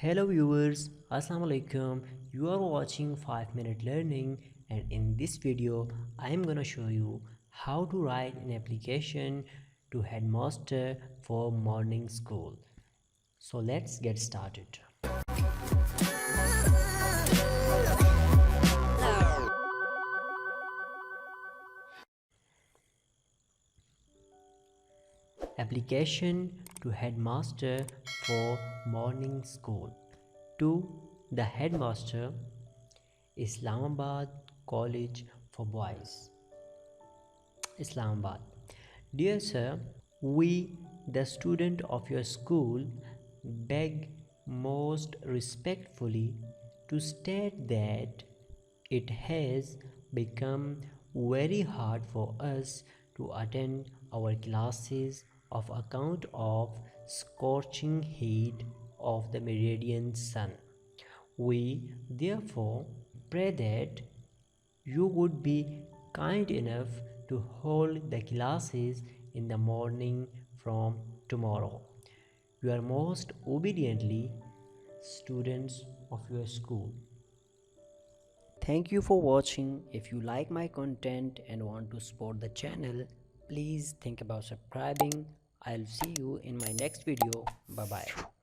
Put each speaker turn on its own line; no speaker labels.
Hello viewers, Assalamu alaikum. You are watching 5 Minute Learning, and in this video I am gonna show you how to write an application to headmaster for morning school. So let's get started. Application to headmaster for morning school. To the headmaster, Islamabad College for Boys, Islamabad. Dear sir, we, the student of your school, beg most respectfully to state that it has become very hard for us to attend our classes of account of scorching heat of the meridian sun. We therefore pray that you would be kind enough to hold the classes in the morning from tomorrow. You are most obediently students of your school. Thank you for watching. If you like my content and want to support the channel, please think about subscribing. I'll see you in my next video. Bye bye.